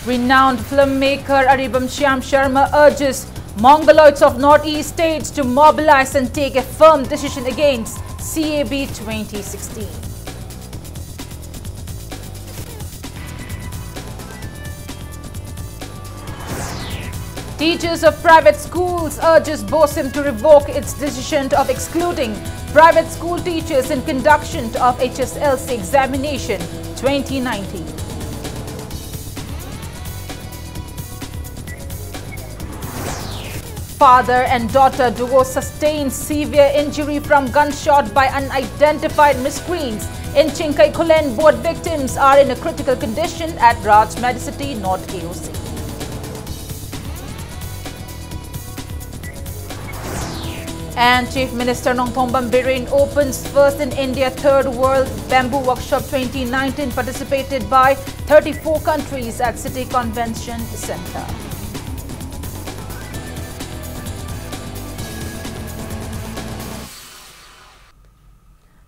Renowned filmmaker Aribam Shyam Sharma urges Mongoloids of Northeast states to mobilize and take a firm decision against CAB 2016. Teachers of private schools urges BOSIM to revoke its decision of excluding private school teachers in conduction of HSLC examination 2019. Father and daughter duo sustained severe injury from gunshot by unidentified miscreants in Chinkai Kulen. Both victims are in a critical condition at Raj Medicity, North KOC. And Chief Minister Nongthongbam Biren opens first in India Third World Bamboo Workshop 2019, participated by 34 countries at City Convention Centre.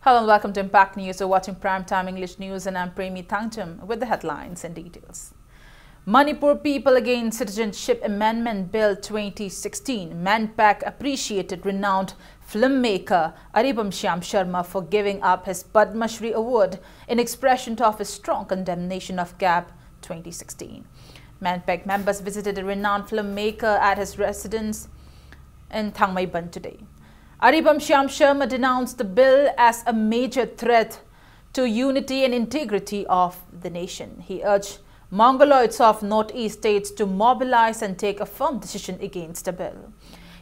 Hello and welcome to Impact News. You're watching Primetime English News and I'm Premi Thangcham with the headlines and details. Manipur People Against Citizenship Amendment Bill 2016. Manpac appreciated renowned filmmaker Aribam Shyam Sharma for giving up his Padma Shri award in expression of his strong condemnation of CAB 2016. Manpac members visited a renowned filmmaker at his residence in Thangmaiban today. Aribam Shyam Sharma denounced the bill as a major threat to unity and integrity of the nation. He urged Mongoloids of Northeast states to mobilize and take a firm decision against the bill.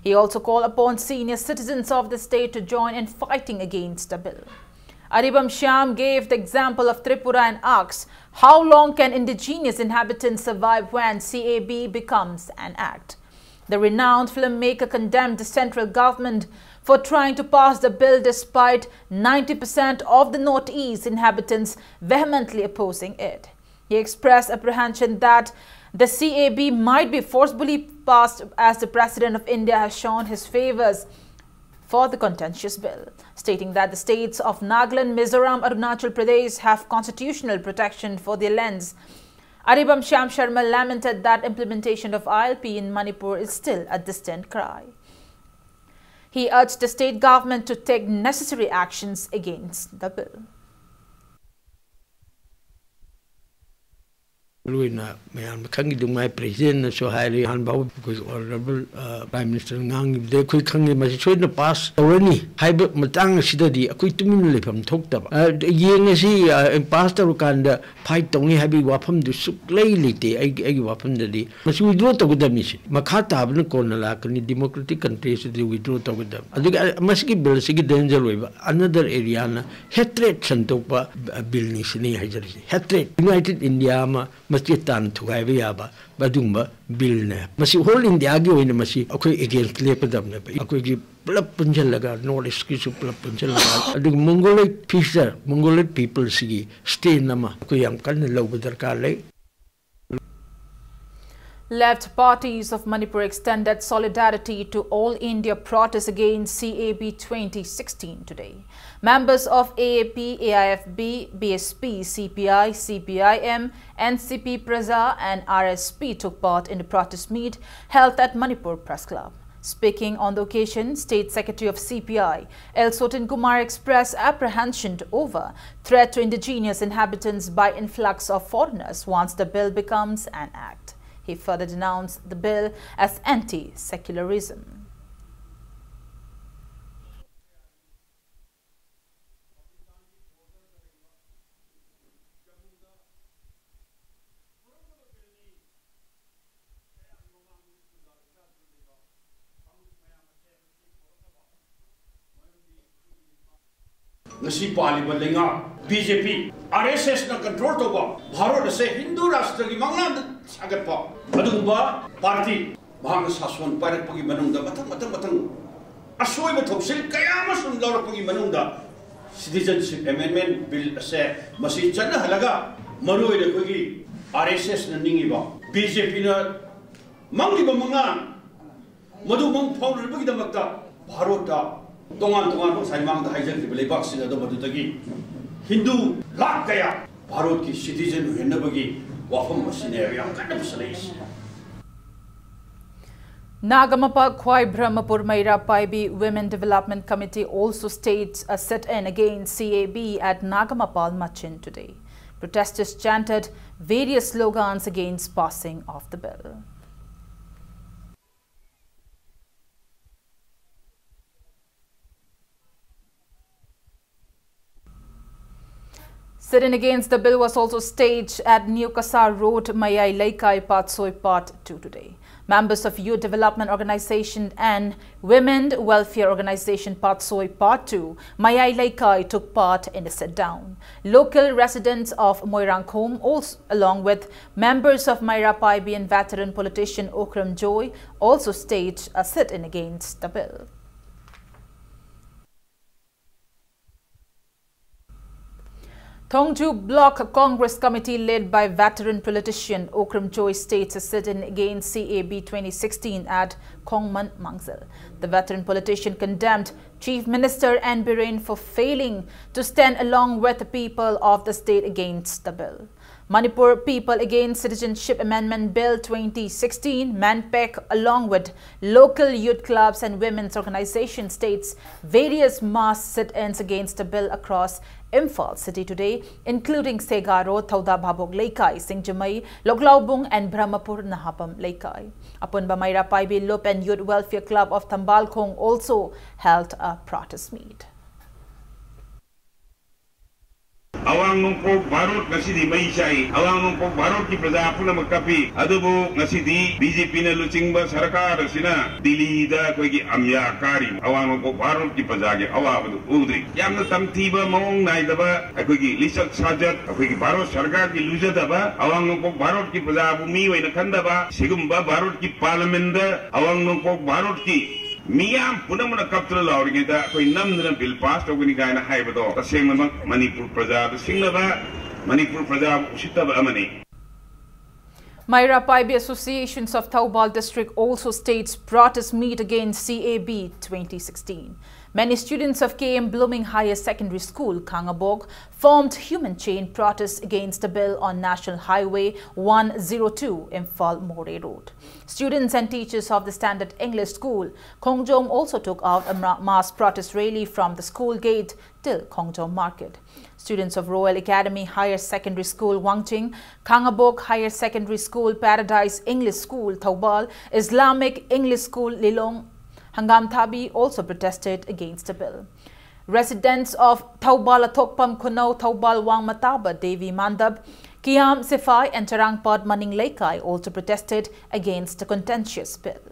He also called upon senior citizens of the state to join in fighting against the bill. Aribam Shyam gave the example of Tripura and asked, how long can indigenous inhabitants survive when CAB becomes an act? The renowned filmmaker condemned the central government for trying to pass the bill despite 90% of the Northeast inhabitants vehemently opposing it. He expressed apprehension that the CAB might be forcibly passed as the President of India has shown his favors for the contentious bill, stating that the states of Nagaland, Mizoram, Arunachal Pradesh have constitutional protection for their lands. Aribam Shyam Sharma lamented that implementation of ILP in Manipur is still a distant cry. He urged the state government to take necessary actions against the bill. Luina mayan khangi dumai president so highly hanbau honorable prime minister ngang de khoi khangi ma soina pass already haiba matang sidadi akoi tumin lefam thokta yeng si pass taru kanda fight tongi habi wafam du suklei lite ai wafam dadi masu withdraw to gudami si makha tabna konala kani democratic countries de withdraw to gudam adiga maski bill sigi danger loiba another area na hatred santokpa bill ni sini hajari hatred United India ma Masitan Tugai Yaba, Badumba, Bilne. Masi whole India go in the Masi, okay, against Lepadam, okay, Plapunjalaga, Nordic Kisu Plapunjalaga. The Mongolid people see, stay Nama, Kuyam Kan, Lobader Kale. Left parties of Manipur extended solidarity to all India protests against CAB 2016 today. Members of AAP, AIFB, BSP, CPI, CPIM, NCP, Praza and RSP took part in the protest meet held at Manipur Press Club. Speaking on the occasion, State Secretary of CPI, L. Sotin Kumar expressed apprehension over threat to indigenous inhabitants by influx of foreigners once the bill becomes an act. He further denounced the bill as anti-secularism. Nasi pali balenga BJP RSS na control to ba Bharat se Hindu rashtra ki mangna sagat pa adumba party bahang saswan parak pagi manungda matang asoi ba thopsil kaya ma sun lawrak pagi manungda citizenship amendment bill se masi chana halaga maroi de pagi RSS na ningi ba BJP na mangi ba manga madu mang phawr bagi damakta Bharat da Tongan ko sa imang dahil sa balibak sila do madutagi Hindu lak kaya Bharat ki citizen henna bagi wafam masine yam kana masalais Nagamapa Khwai Brahmapur Maira Paibi Women Development Committee also staged a sit-in against CAB at Nagamapal Machin today. Protesters chanted various slogans against passing of the bill. Sit-in against the bill was also staged at New Kasar Road, Mayai Laikai Patsoi Part 2 today. Members of Youth Development Organization and Women Welfare Organization Patsoi Part 2, Mayai Laikai took part in the sit-down. Local residents of Moirangkhom, also along with members of Maira Paibi and veteran politician Okram Joy, also staged a sit-in against the bill. Thongju Block Congress Committee led by veteran politician Okram Joy staged a sit-in against CAB 2016 at Khongman Mangzal. The veteran politician condemned Chief Minister N. Biren for failing to stand along with the people of the state against the bill. Manipur People Against Citizenship Amendment Bill 2016, MANPEC, along with local youth clubs and women's organizations, states various mass sit-ins against the bill across Imphal city today, including Segaro, Thauda Bhabok Laikai, Singjamai, Loglaubung and Brahmapur Nahapam Laikai. Apunba Maira Paibi Lup and Youth Welfare Club of Tambalkhong also held a protest meet. Awang nungpok Barot ngasidi maisay, awang nungpok Barot ki praja puna magkapi, adubo ngasidi BJP na luchingba sarakar sina Dili da koy ki amya kari, awang nungpok Barot ki praja ki awabadu udri. Yamna tamtiba maong naidaba, koy ki lisak sajat, koy ki Barot sarkar ki lujadaba, awang nungpok Barot ki praja bumi way nakandaba, sigumba Barot ki parliamenda, awang nungpok Barot ki Miyam puna muna kaptura lauri kita koi namdana bill pass to guni gaina hai bato taseng namak Manipur praja singlaba Manipur praja usitaba amani. Maira Paibi Associations of Thoubal District also staged protest meet against CAB 2016. Many students of KM Blooming Higher Secondary School, Kangabog, formed human chain protests against the bill on National Highway 102 Imphal More Road. Students and teachers of the Standard English School, Khongjom, also took out a mass protest rally from the school gate till Khongjom Market. Students of Royal Academy Higher Secondary School, Wangching, Kangabog Higher Secondary School, Paradise English School, Thoubal, Islamic English School, Lilong, Hangam Thabi also protested against the bill. Residents of Thoubal Athokpam Kunau, Thoubal Wang Mataba, Devi Mandab, Kiam Sifai and Charangpad Maning Laikai also protested against the contentious bill.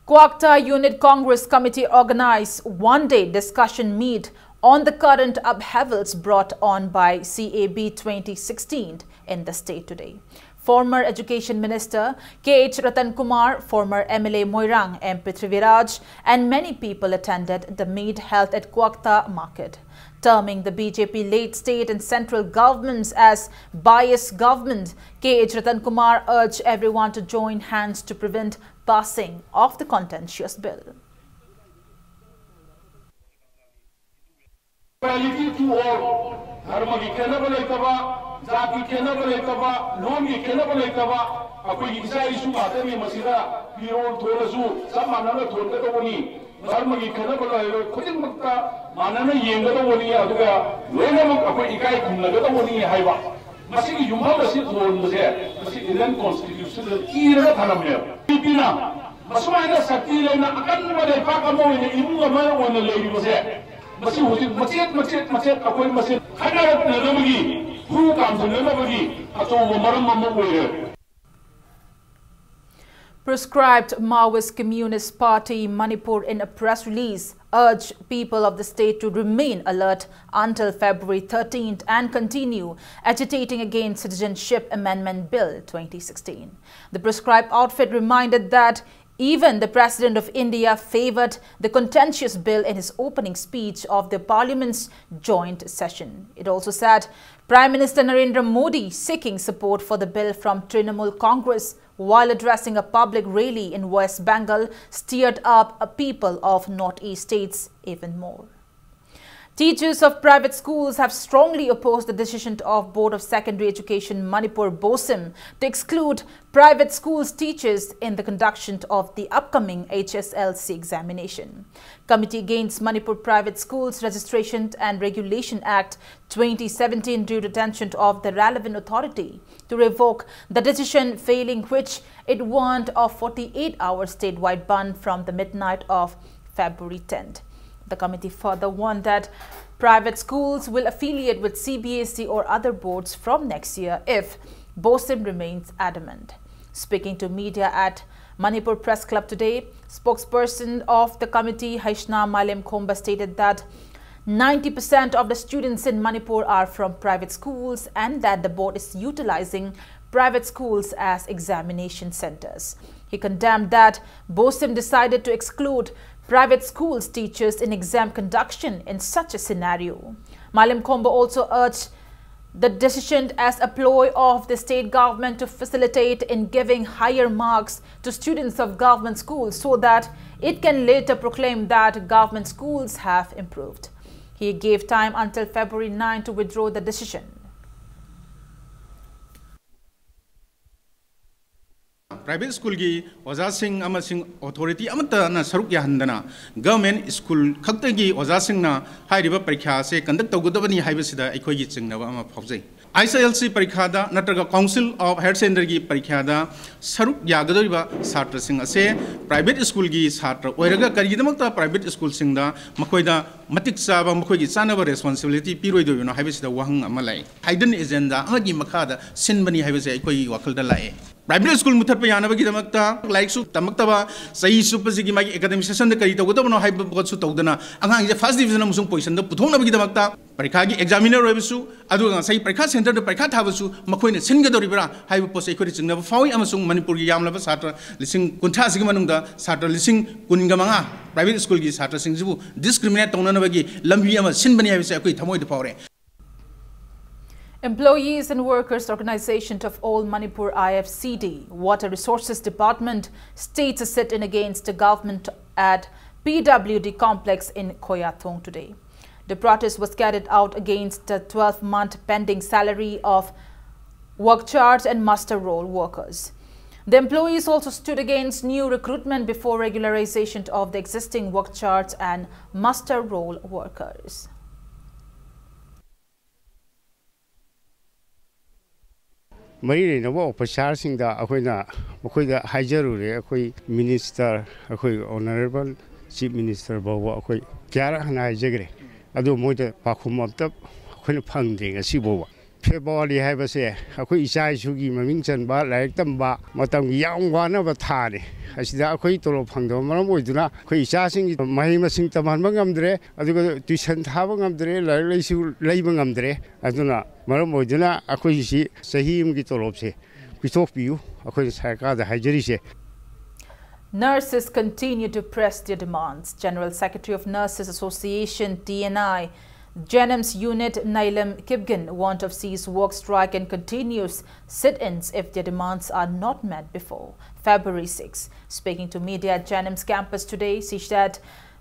Kwakta Unit Congress Committee organized one-day discussion meet on the current upheavals brought on by CAB 2016 in the state today. Former Education Minister K.H. Ratan Kumar, former MLA Moirang, MP Triviraj, and many people attended the meet held at Kwakta Market. Terming the BJP-led state and central governments as biased government, K.H. Ratan Kumar urged everyone to join hands to prevent passing of the contentious bill. Equality to all. Dharma ki khenaba leitaba, jati khenaba leitaba, lom ki khenaba leitaba. Akoi ki isa isu bata ni masira pirol thorasu sab manana thonda to boni. Dharma ki khenaba leitaba khudin makta manana yenga to boni aduga loina mak akoi ikai khumlaga to boni haiba. Masi ki yumha masi thon mase masi Indian Constitution ira thanamne. Pipina masuma ina sakti leina akan mare pa kamo ina imu amana wona leiri mase. Masih wujud macet akoi masih khana nabagi hu kam sun nabagi ato maram mamu. Proscribed Maoist Communist Party Manipur in a press release urged people of the state to remain alert until February 13th and continue agitating against Citizenship Amendment Bill 2016. The proscribed outfit reminded that even the President of India favored the contentious bill in his opening speech of the Parliament's joint session. It also said Prime Minister Narendra Modi seeking support for the bill from Trinamool Congress while addressing a public rally in West Bengal stirred up a people of northeast states even more. Teachers of private schools have strongly opposed the decision of Board of Secondary Education Manipur BOSIM to exclude private schools teachers in the conduction of the upcoming HSLC examination. Committee Against Manipur Private Schools Registration and Regulation Act 2017 drew attention of the relevant authority to revoke the decision, failing which it warned of 48-hour statewide ban from the midnight of February 10th. The committee further warned that private schools will affiliate with CBSE or other boards from next year if BOSIM remains adamant. Speaking to media at Manipur Press Club today, spokesperson of the committee, Haishna Malem Khomba, stated that 90% of the students in Manipur are from private schools and that the board is utilizing private schools as examination centers. He condemned that BOSIM decided to exclude private schools teachers in exam conduction in such a scenario. Malem Khomba also urged the decision as a ploy of the state government to facilitate in giving higher marks to students of government schools so that it can later proclaim that government schools have improved. He gave time until February 9 to withdraw the decision. Private school gi oja sing ama sing authority amata na saruk ya handana government school khakta gi oja sing na hairiba parikha se conduct tawgudabani haibasida aikoi gi chingnaba ama phaujai ICLC parikha da natraga council of health center gi parikha da saruk yagadoriba satra sing ase private school gi satra oiraga karigidamakta private school sing da makoida matik saba makoi gi chanaba responsibility piroi do no haibasida wahang ama lai hidden agenda agi makhada sinbani haibase aikoi wakal da lai Private school mutat pa yana bagi damakta like su tamakta sahi super sigi magi academic session de kari tawgada no hype bot su tawdana angang je first division amusung position da puthongna bagi damakta parikha gi examiner roibusu adu sahi parikha center de parikha thabusu makoina singa doribra hype post ekori chingna fawi amusung manipur gi yamlaba satra lising kuntha sigi manungda satra lising kuninga manga private school gi satra singjibu discriminate tawna bagi lambi ama sinbani habise akoi thamoi de pawre. Employees and Workers Organization of All Manipur IFCD, Water Resources Department, states a sit-in against the government at PWD complex in Koyathong today. The protest was carried out against the 12-month pending salary of work charge and muster roll workers. The employees also stood against new recruitment before regularization of the existing work charge and muster roll workers. Mari na wo pasar sing da akoi da hajaru akoi minister akoi honorable chief minister bawa akoi kyara hana hajagre adu moida pakhum abta akoi na phangde ngasi bawa February haibase akoi isa isugi maming chanba laik tamba matam yang wana ba thane asida akoi tolo phangdo maram oiduna akoi isa sing mahi masing taman bangamdre adu tuition thaba ngamdre laisu leiba ngamdre aduna maram oiduna akoi si sahim gi tolop se pitok piu akoi sarkar da hajari se. Nurses continue to press their demands. General Secretary of Nurses Association TNI Janam's unit Nailam Kibgan warned of cease work strike and continuous sit-ins if their demands are not met before February 6. Speaking to media at Janam's campus today, she said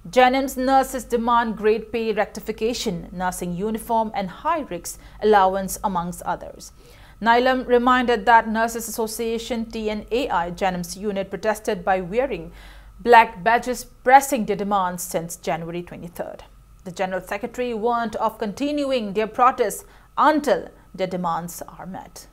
Janam's nurses demand grade pay rectification, nursing uniform and high-risk allowance amongst others. Nailam reminded that Nurses Association TNAI Janam's unit protested by wearing black badges, pressing their demands since January 23rd. The General Secretary warned of continuing their protests until their demands are met.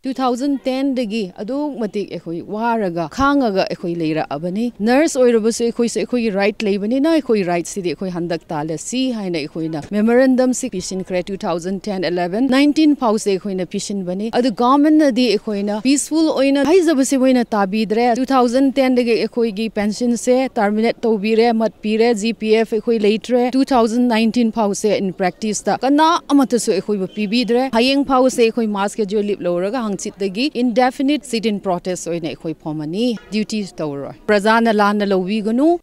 2010 dagi adu matik ekhoi waraga khangaga ekhoi leira abani nurse oirabasu ekhoi se ekhoi right leibani na ekhoi right sidi ekhoi handak tala si haina ekhoi na memorandum si pishin kre 2010 11 19 pause ekhoi na pishin bani adu government na di ekhoi na peaceful oina haizabase oina tabidre 2010 dagi ekhoi gi pension se terminate tobire mat pire gpf ekhoi leitre 2019 pause in practice ta kana amata su ekhoi ba pibidre hayeng pause ekhoi mas ke jo lip loraga indefinite sit-in protest oina ekhoi phomani duties tawra prajana lana lowiganu.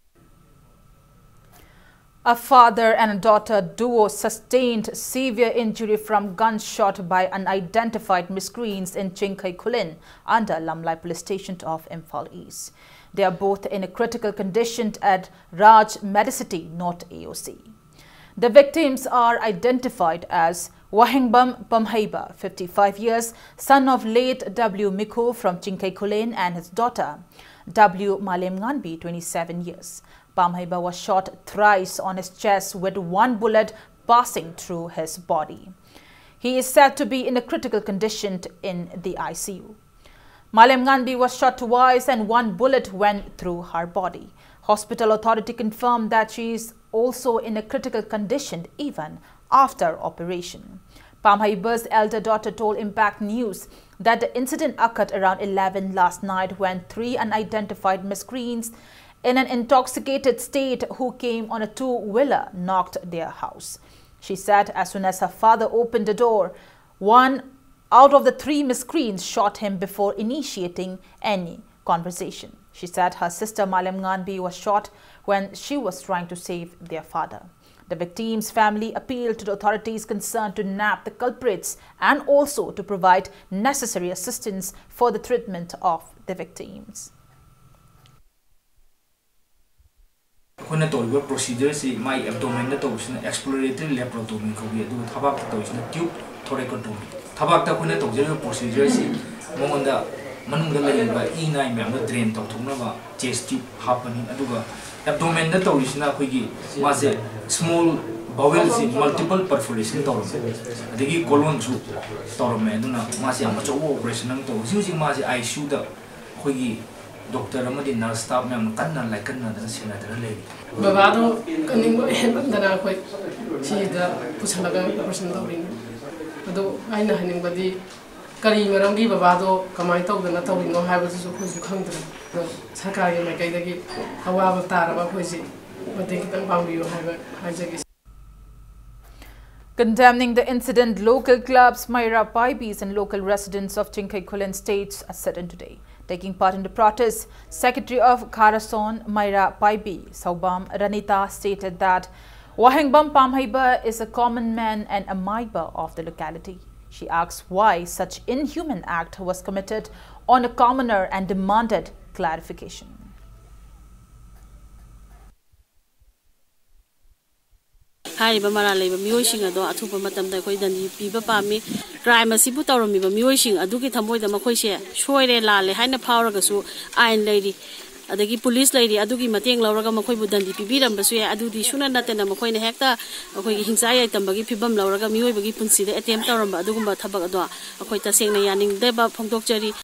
A father and a daughter duo sustained severe injury from gunshot by unidentified miscreants in Chinkai Kulin under Lamlai Police Station of Imphal East. They are both in a critical condition at Raj Medicity, not AOC. The victims are identified as Wahingbam Pamhaiba, 55 years, son of late W. Mikho from Chinkai Kulin, and his daughter W. Malem Nganbi, 27 years. Pamhaiba was shot thrice on his chest with one bullet passing through his body. He is said to be in a critical condition in the ICU. Malem Nganbi was shot twice and one bullet went through her body. Hospital authority confirmed that she is also in a critical condition even after operation. Pamhaiba's elder daughter told Impact News that the incident occurred around 11 last night when three unidentified miscreants in an intoxicated state who came on a two-wheeler knocked their house. She said as soon as her father opened the door, one out of the three miscreants shot him before initiating any conversation. She said her sister Malem Nganbi was shot when she was trying to save their father. The victim's family appealed to the authorities concerned to nab the culprits and also to provide necessary assistance for the treatment of the victims. Procedure is my abdomen exploratory laparotomy tube thoracotomy. Tabak procedure is Monda Manunda E9 member drain to chest tube happening. Abdomen was small bowels in multiple perforation. The colon soup, Tormeduna, Masia operation using Masi I shoot the Doctor Ramadi nurse staff mem kanna like another senator lady. Bavado canning than I quite see the Pusanaga person doing. Although I know anybody Karim Rangi Bavado, Kamaito, the Nato, no habits of who's country. The Sakari Makagi, however, Taraba, who is it? But they can bound you have Condemning the incident, local clubs, Myra Paibis and local residents of Chinkai Kulin states are set in today. Taking part in the protest, Secretary of Karason, Myra Paibi, Saubam Ranita, stated that Wahingbam Pamhaiba is a common man and a Maiba of the locality. She asks why such inhuman act was committed on a commoner and demanded clarification. Hariba Maralay, Mushing, a Tupamatam, the Koidan, Piba Pami, crime as Siputorum, Mushing, a Duki Tamoy, the Makosia, Shoy Lale, Hina Power Gasu, Iron Lady, a the police lady, Aduki Mating, Laura Makoibudan, the Pibidam, Basua, Adudi, Shuna, Nat and a Makoina Hector, a Hinsaya, Tambagi Pibam, Laura, Mu, Punsi, the ATM Tarum, Adugumba Tabagada, a Koita Sing, Yanning, Deba, Pongdokjari.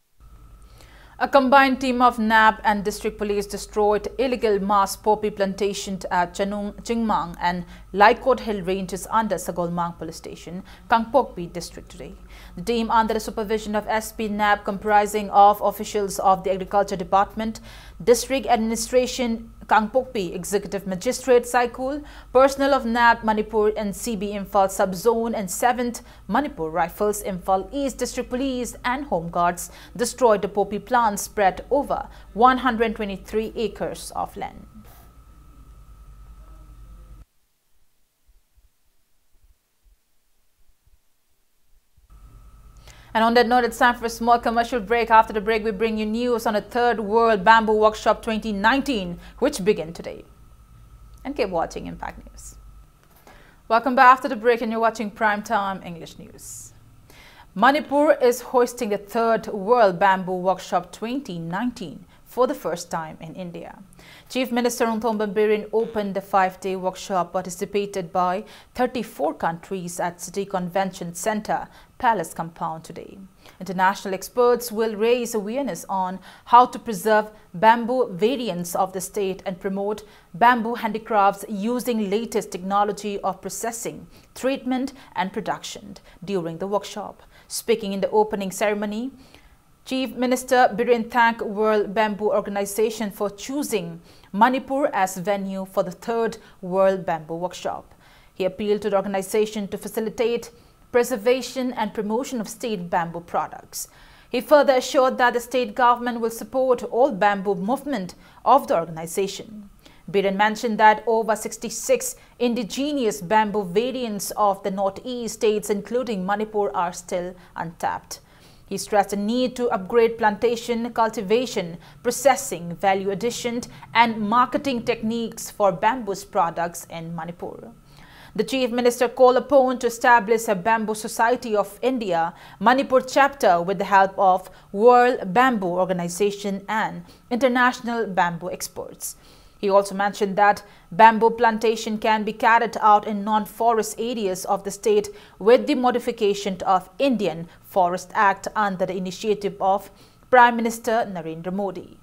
A combined team of NAB and district police destroyed illegal mass poppy plantations at Chingmang and Laikot Hill ranges under Sagolmang Police Station, Kangpokpi district today. The team, under the supervision of SP NAB, comprising of officials of the Agriculture Department, District Administration, Kangpokpi Executive Magistrate Saikul, personnel of NAB Manipur and CB Imphal Subzone and 7th Manipur Rifles, Imphal East District Police and Home Guards destroyed the poppy plants spread over 123 acres of land. And on that note, it's time for a small commercial break. After the break, we bring you news on the 3rd World Bamboo Workshop 2019, which begin today. And keep watching Impact News. Welcome back after the break, and you're watching Primetime English News. Manipur is hosting the 3rd World Bamboo Workshop 2019 for the first time in India. Chief Minister Onthomban Birin opened the 5-day workshop participated by 34 countries at City Convention Center, Palace Compound today. International experts will raise awareness on how to preserve bamboo variants of the state and promote bamboo handicrafts using latest technology of processing, treatment and production during the workshop. Speaking in the opening ceremony, Chief Minister Biren thanked World Bamboo Organization for choosing Manipur as venue for the 3rd World Bamboo Workshop. He appealed to the organization to facilitate preservation and promotion of state bamboo products. He further assured that the state government will support all bamboo movement of the organization. Biren mentioned that over 66 indigenous bamboo variants of the northeast states, including Manipur, are still untapped. He stressed the need to upgrade plantation, cultivation, processing, value addition, and marketing techniques for bamboo products in Manipur. The Chief Minister called upon to establish a Bamboo Society of India Manipur chapter with the help of World Bamboo Organization and international bamboo experts. He also mentioned that bamboo plantation can be carried out in non-forest areas of the state with the modification of Indian Forest Act under the initiative of Prime Minister Narendra Modi.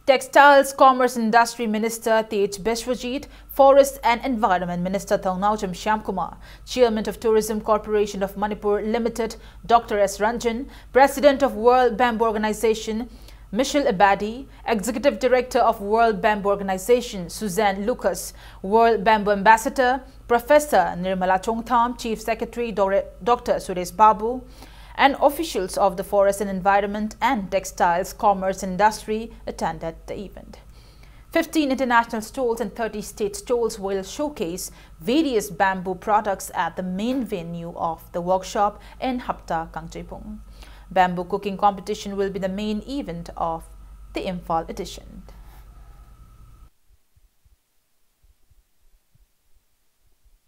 Textiles, Commerce and Industry Minister Tej Biswajit, Forest and Environment Minister Thongnaucham Shyamkumar, Chairman of Tourism Corporation of Manipur Limited Dr. S. Ranjan, President of World Bamboo Organization Michelle Abadi, Executive Director of World Bamboo Organization Suzanne Lucas, World Bamboo Ambassador Professor Nirmala Chongtham, Chief Secretary Dr. Suresh Babu, and officials of the Forest and Environment and Textiles, Commerce and Industry attended the event. 15 international stalls and 30 state stalls will showcase various bamboo products at the main venue of the workshop in Hapta, Kangchepong. Bamboo cooking competition will be the main event of the Imphal edition.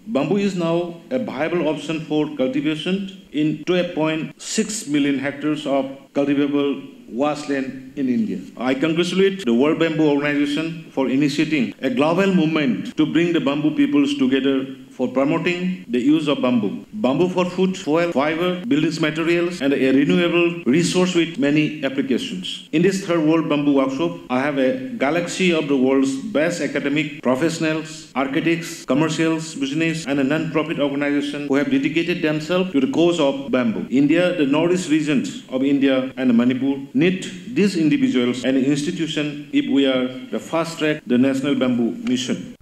Bamboo is now a viable option for cultivation in 12.6 million hectares of cultivable wasteland in India. I congratulate the World Bamboo Organization for initiating a global movement to bring the bamboo peoples together for promoting the use of bamboo. Bamboo for food, fuel, fiber, building materials, and a renewable resource with many applications. In this third World Bamboo Workshop, I have a galaxy of the world's best academic professionals, architects, commercials, business, and a non-profit organization who have dedicated themselves to the cause of bamboo. India, the northeast regions of India and Manipur need these individuals and institutions if we are the fast track the National Bamboo Mission.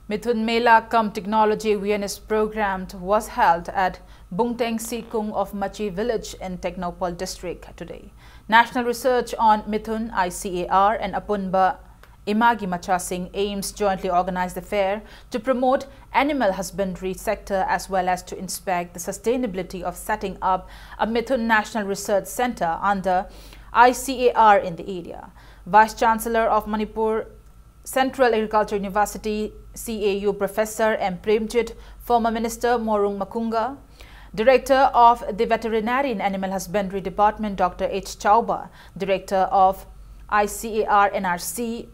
Mithun Mela cum Technology Awareness Program was held at Bungteng Sikung of Machi village in Technopol district today. National Research on Mithun ICAR and Apunba Imagi Macha Singh aims jointly organized the fair to promote animal husbandry sector as well as to inspect the sustainability of setting up a Mithun National Research Center under ICAR in the area. Vice Chancellor of Manipur Central Agriculture University CAU Professor M. Premjit, former Minister Morung Makunga, Director of the Veterinary and Animal Husbandry Department Dr. H. Chauba, Director of ICAR NRC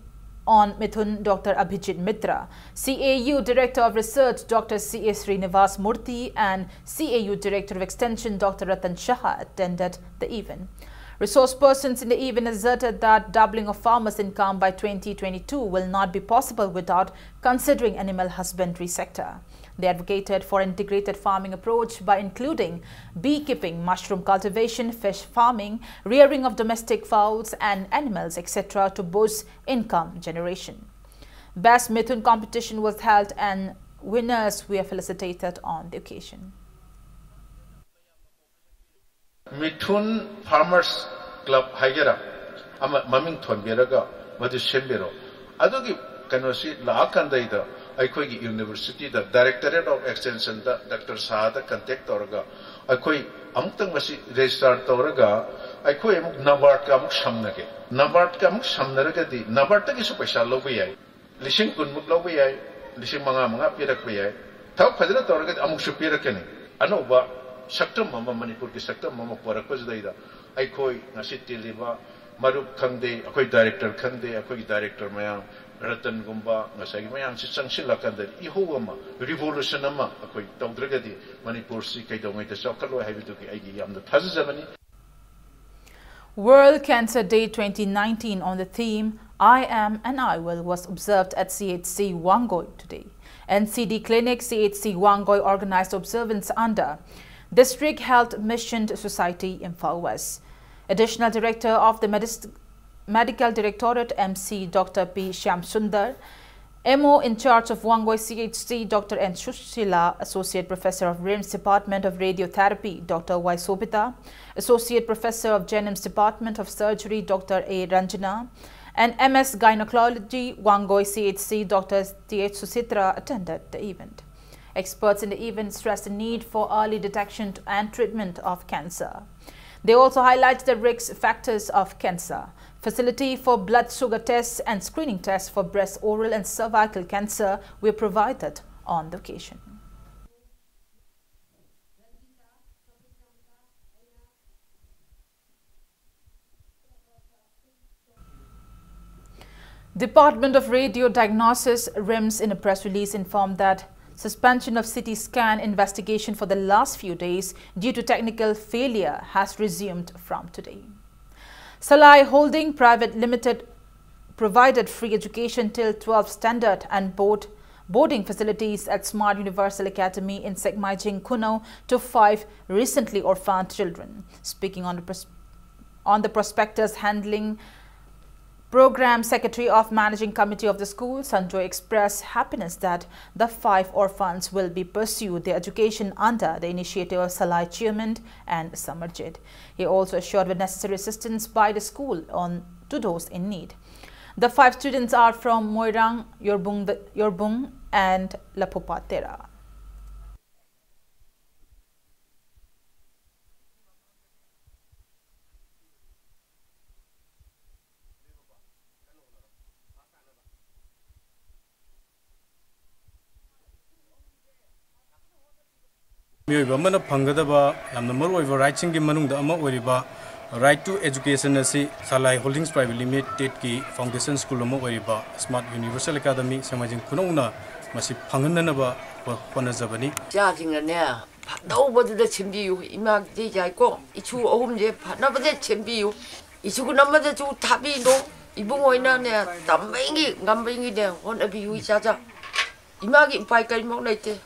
on Mithun Dr. Abhijit Mitra, CAU Director of Research Dr. C.A. Srinivas Murthy and CAU Director of Extension Dr. Ratan Shah attended the event. Resource persons in the event asserted that doubling of farmers' income by 2022 will not be possible without considering animal husbandry sector. They advocated for integrated farming approach by including beekeeping, mushroom cultivation, fish farming, rearing of domestic fowls and animals, etc. to boost income generation. Best Mithun competition was held and winners were felicitated on the occasion. Mithun Farmers Club Hagera Maming Thonberaga Madu Shembero Adogi Kanosi Lakandaida Aikogi University, the Directorate of Extension, Dr. Saada contact Torga Akoi Amtang Masi Registrar Toraga Aikoi Nabart Kamuk Shamnake Nabart Kamuk Shamnaragadi Nabartaki Supesha Loviai Lishing Kunmuk Loviai Lishing Manga Pirakviai Tau Padra Torga Amuk Supirakani Anova Saktam Mama Manipur ki Saktam Mama Porakos Daida Aikoi Nasiti Liba Maruk Kande Akoi Director Kande Akoi Director Mayang Ratan Gumba Nasagi Mayang Sangshila Kande Ihuama Revolution Ama Akoi Taudragadi Manipur Si Kaidongai the Sakalo Habiduki Agi Yam the Tazamani. World Cancer Day 2019 on the theme I Am and I Will was observed at CHC Wangoi today. NCD Clinic CHC Wangoi organized observance under District Health Mission Society Imphal West. Additional Director of the Medical Directorate MC Dr. P. Shyam Sundar, MO in charge of Wangoi CHC Dr. N. Shushila, Associate Professor of RIMS Department of Radiotherapy Dr. Y. Sobita, Associate Professor of Jenims Department of Surgery Dr. A. Ranjana, and MS Gynecology, Wangoi CHC Dr. T.H. Susitra attended the event. Experts in the event stressed the need for early detection and treatment of cancer. They also highlighted the risk factors of cancer, facility for blood sugar tests and screening tests for breast, oral and cervical cancer were provided on the occasion. Department of Radio Diagnosis RIMS in a press release informed that suspension of CT scan investigation for the last few days due to technical failure has resumed from today. Salai Holding Private Limited provided free education till 12th standard and boarding facilities at Smart Universal Academy in Sekmaijing, Kuno to 5 recently orphaned children. Speaking on the prospectus handling, Program Secretary of Managing Committee of the school, Sanjoy, expressed happiness that the 5 orphans will be pursued their education under the initiative of Salai Chairman and Samarjit. He also assured the necessary assistance by the school to those in need. The 5 students are from Moirang, Yorbung and Lapupatera. Miyoibamana Pangadaba, Yamnamur righting Manung the Ama Weriba, Right to Education Nasi, Salai Holdings Private Limited Ki Foundation School Ama Weriba, Smart Universal Academy, Samajin Kunona, Masi Panganaba, Panazabani. Charging a nair, nobody that can be you, Imag Jaiko, Ichu Omje, nobody can be you. Ichu number the 2 Tabino, Ibumoina, Tamangi, Gambing there, one of you each other. Imagine Pika Monate.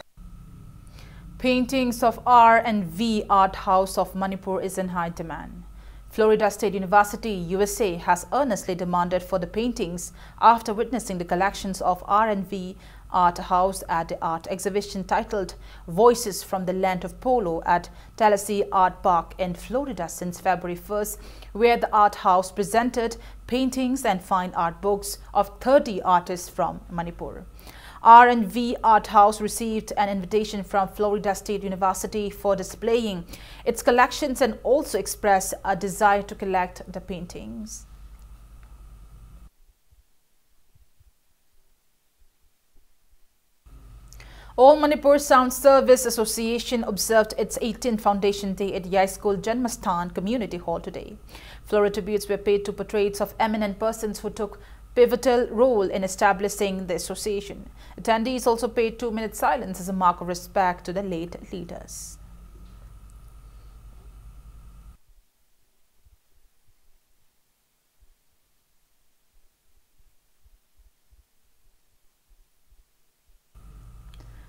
Paintings of R&V Art House of Manipur is in high demand. Florida State University, USA has earnestly demanded for the paintings after witnessing the collections of R&V Art House at the art exhibition titled Voices from the Land of Polo at Tallahassee Art Park in Florida since February 1st, where the art house presented paintings and fine art books of 30 artists from Manipur. R&V Art House received an invitation from Florida State University for displaying its collections and also expressed a desire to collect the paintings. All Manipur Sound Service Association observed its 18th Foundation Day at Yai School Janmastan Community Hall today. Floral tributes were paid to portraits of eminent persons who took pivotal role in establishing the association. Attendees also paid 2-minute silence as a mark of respect to the late leaders.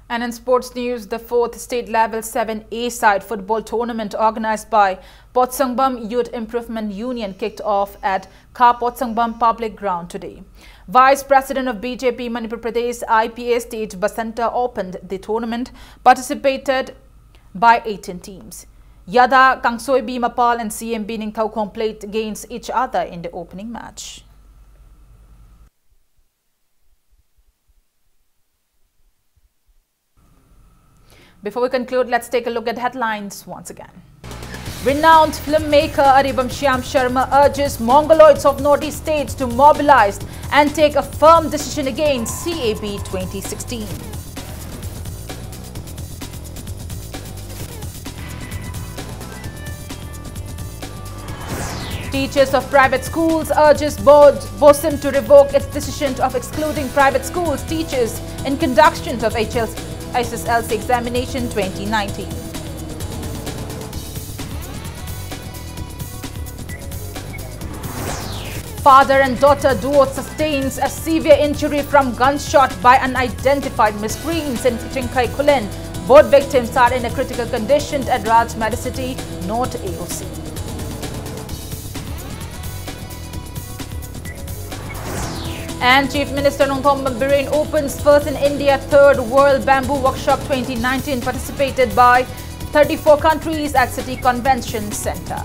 And in sports news, the 4th state level 7A side football tournament organized by Potsangbam Youth Improvement Union kicked off at Ka Potsangbam Public Ground today. Vice President of BJP Manipur Pradesh IPA State Basanta opened the tournament, participated by 18 teams. Yada, Kangsoy Mapal and CMB Ningthaukhong played against each other in the opening match. Before we conclude, let's take a look at headlines once again. Renowned filmmaker Aribam Shyam Sharma urges Mongoloids of Northeast states to mobilize and take a firm decision against CAB 2016. Teachers of private schools urges BOSIM to revoke its decision of excluding private schools teachers in conduction of SSLC examination 2019. Father and daughter duo sustains a severe injury from gunshot by unidentified miscreants in Chinkai Kulen. Both victims are in a critical condition at Raj Medicity, North AOC. And Chief Minister Nongthom Biren opens first in India third World Bamboo Workshop 2019 participated by 34 countries at City Convention Center.